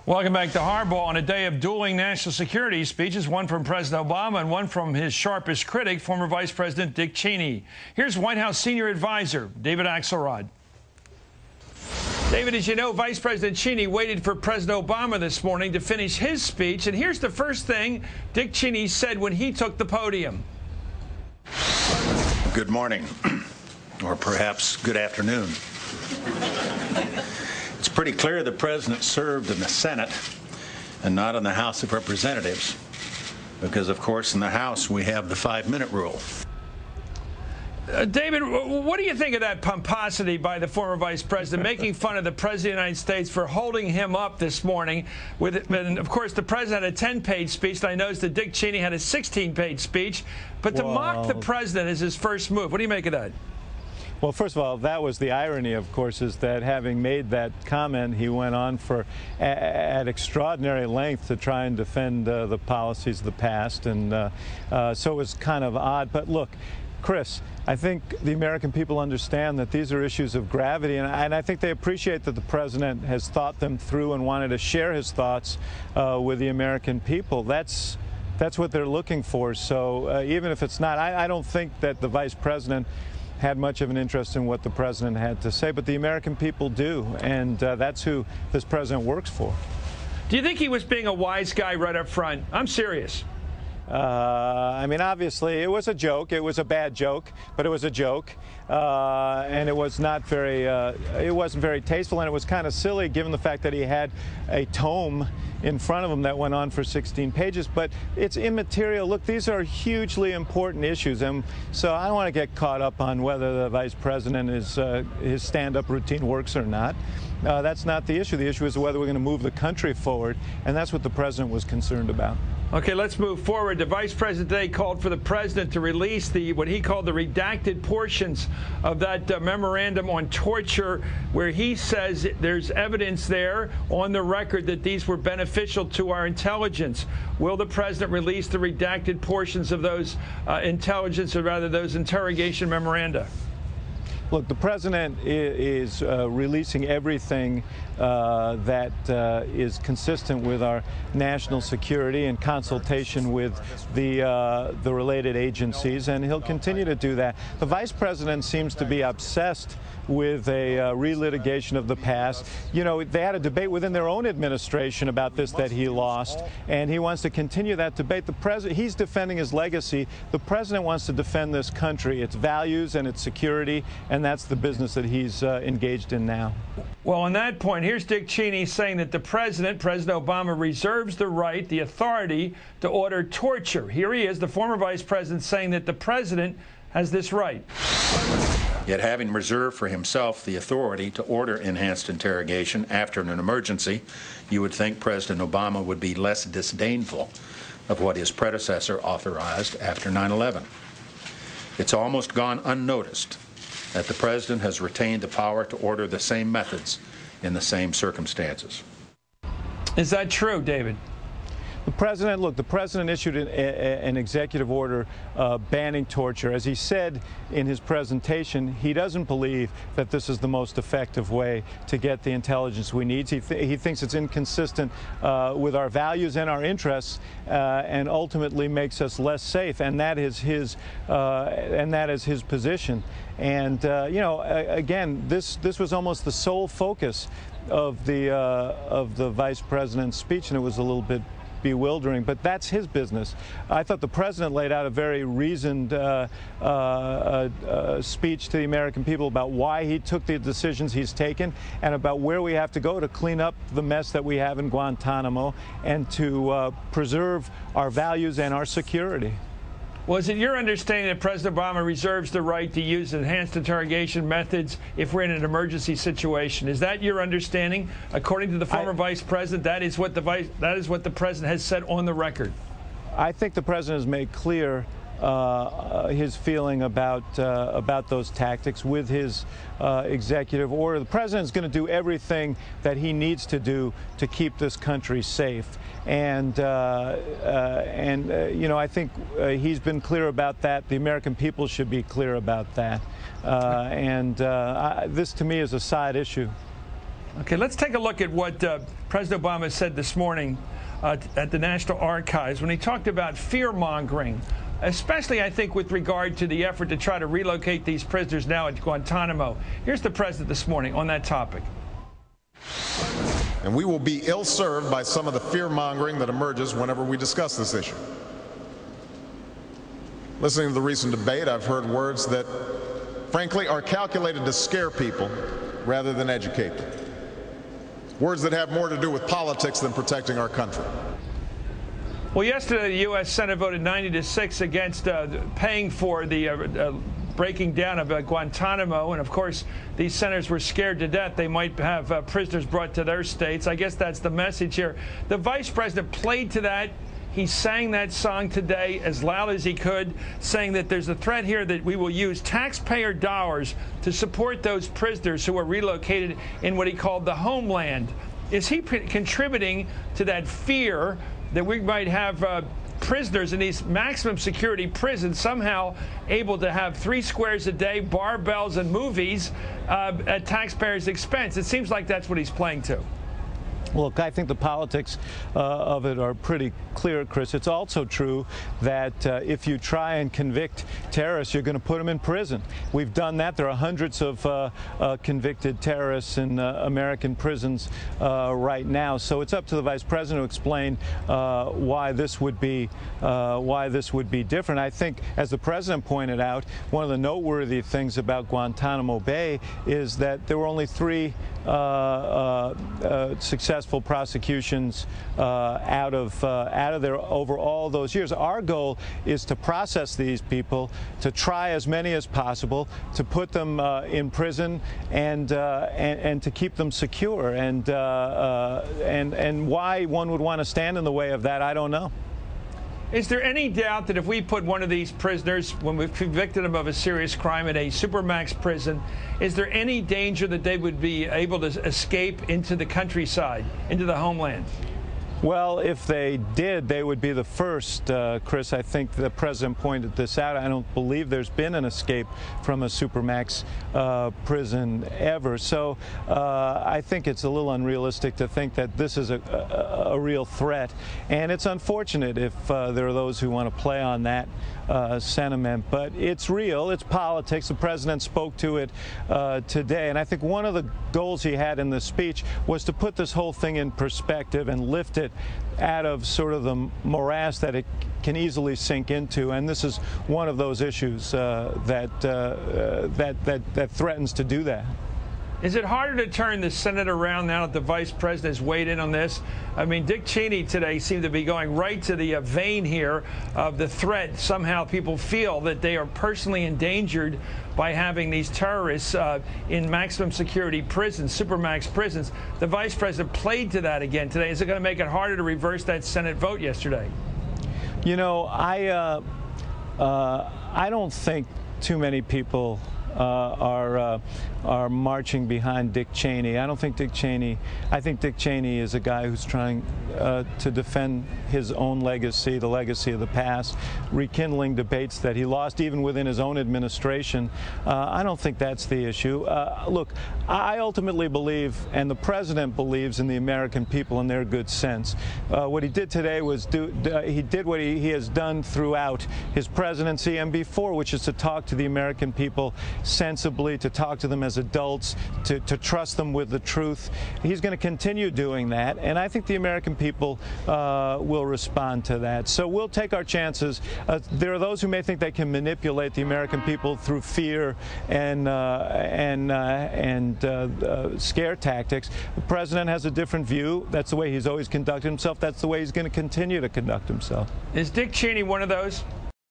Welcome back to Hardball. On a day of dueling national security speeches, one from President Obama and one from his sharpest critic, former Vice President Dick Cheney. Here's White House senior advisor David Axelrod. David, as you know, Vice President Cheney waited for President Obama this morning to finish his speech, and here's the first thing Dick Cheney said when he took the podium. Good morning, or perhaps good afternoon. It's pretty clear the President served in the Senate and not in the House of Representatives because, of course, in the House we have the 5-minute rule. David, what do you think of that pomposity by the former Vice President, making fun of the President of the United States for holding him up this morning? And, of course, the President had a 10-page speech, and I noticed that Dick Cheney had a 16-page speech. But to mock the President is his first move. What do you make of that? Well, first of all, that was the irony, of course, is that having made that comment, he went on for at extraordinary length to try and defend the policies of the past. And so it was kind of odd. But look, Chris, I think the American people understand that these are issues of gravity, and I think they appreciate that the President has thought them through and wanted to share his thoughts with the American people. That's what they're looking for. So even if it's not, I don't think that the Vice President had much of an interest in what the President had to say, but the American people do, and that's who this President works for. Do you think he was being a wise guy right up front? I'm serious. I mean, obviously, it was a joke. It was a bad joke, but it was a joke, and it was not very. It wasn't very tasteful, and it was kind of silly, given the fact that he had a tome in front of him that went on for 16 pages. But it's immaterial. Look, these are hugely important issues, and so I don't want to get caught up on whether the Vice President his stand-up routine works or not. That's not the issue. The issue is whether we're going to move the country forward, and that's what the President was concerned about. Okay, let's move forward. The Vice President today called for the President to release what he called the redacted portions of that memorandum on torture, where he says there's evidence there on the record that these were beneficial to our intelligence. Will the President release the redacted portions of those intelligence, or rather those interrogation memoranda? Look, the President is releasing everything that is consistent with our national security in consultation with the related agencies, and he'll continue to do that. The Vice President seems to be obsessed with a relitigation of the past. You know, they had a debate within their own administration about this that he lost, and he wants to continue that debate. The President, he's defending his legacy. The President wants to defend this country, its values and its security, and that's the business that he's engaged in now. Well, on that point, here's Dick Cheney saying that the President Obama, reserves the right, the authority to order torture. Here he is, the former Vice President, saying that the President has this right. Yet having reserved for himself the authority to order enhanced interrogation after an emergency, you would think President Obama would be less disdainful of what his predecessor authorized after 9/11. It's almost gone unnoticed that the President has retained the power to order the same methods in the same circumstances. Is that true, David? The President, look, the President issued an executive order banning torture. As he said in his presentation, he doesn't believe that this is the most effective way to get the intelligence we need. He thinks it's inconsistent with our values and our interests, and ultimately makes us less safe. And that is his position. And you know, again, this was almost the sole focus of the Vice President's speech, and it was a little bit bewildering, but that's his business. I thought the President laid out a very reasoned speech to the American people about why he took the decisions he's taken, and about where we have to go to clean up the mess that we have in Guantanamo, and to preserve our values and our security. Well, is it your understanding that President Obama reserves the right to use enhanced interrogation methods if we're in an emergency situation? Is that your understanding? According to the former Vice President, that is what the President has said on the record. I think the President has made clear his feeling about those tactics with his executive order. The President is going to do everything that he needs to do to keep this country safe, and you know, I think he's been clear about that. The American people should be clear about that, and this to me is a side issue. Okay, let's take a look at what President Obama said this morning at the National Archives when he talked about fear-mongering, especially, I think, with regard to the effort to try to relocate these prisoners now at Guantanamo. Here's the president this morning on that topic. And we will be ill-served by some of the fear-mongering that emerges whenever we discuss this issue. Listening to the recent debate, I've heard words that, frankly, are calculated to scare people rather than educate them. Words that have more to do with politics than protecting our country. Well, yesterday, the U.S. Senate voted 90-6 against paying for the breaking down of Guantanamo. And, of course, these senators were scared to death they might have prisoners brought to their states. I guess that's the message here. The vice president played to that. He sang that song today as loud as he could, saying that there's a threat here that we will use taxpayer dollars to support those prisoners who are relocated in what he called the homeland. Is he contributing to that fear that we might have prisoners in these maximum security prisons somehow able to have 3 squares a day, barbells, and movies at taxpayers' expense? It seems like that's what he's playing to. Look, I think the politics of it are pretty clear, Chris. It's also true that if you try and convict terrorists, you're going to put them in prison. We've done that. There are hundreds of convicted terrorists in American prisons right now. So it's up to the vice president to explain why this would be different. I think, as the president pointed out, one of the noteworthy things about Guantanamo Bay is that there were only 3 successful prosecutions out of there over all those years. Our goal is to process these people, to try as many as possible, to put them in prison, and to keep them secure. And why one would want to stand in the way of that, I don't know. Is there any doubt that if we put one of these prisoners, when we've convicted them of a serious crime, in a supermax prison, is there any danger that they would be able to escape into the countryside, into the homeland? Well, if they did, they would be the first, Chris. I think the president pointed this out. I don't believe there's been an escape from a supermax prison ever. So I think it's a little unrealistic to think that this is a real threat. And it's unfortunate if there are those who want to play on that sentiment. But it's real. It's politics. The president spoke to it today. And I think one of the goals he had in the speech was to put this whole thing in perspective and lift it out of sort of the morass that it can easily sink into, and this is one of those issues that threatens to do that. Is it harder to turn the Senate around now that the vice president has weighed in on this? I mean, Dick Cheney today seemed to be going right to the vein here of the threat. Somehow people feel that they are personally endangered by having these terrorists in maximum security prisons, supermax prisons. The vice president played to that again today. Is it going to make it harder to reverse that Senate vote yesterday? You know, I don't think too many people are marching behind Dick Cheney. I don't think Dick Cheney. I think Dick Cheney is a guy who's trying to defend his own legacy, the legacy of the past, rekindling debates that he lost even within his own administration. I don't think that's the issue. Look, I ultimately believe, and the president believes, in the American people and their good sense. What he did today was he did what he has done throughout his presidency and before, which is to talk to the American people sensibly, to talk to them as adults, to trust them with the truth. He's going to continue doing that, and I think the American people will respond to that. So we'll take our chances. There are those who may think they can manipulate the American people through fear and scare tactics. The president has a different view. That's the way he's always conducted himself. That's the way he's going to continue to conduct himself. Is Dick Cheney one of those?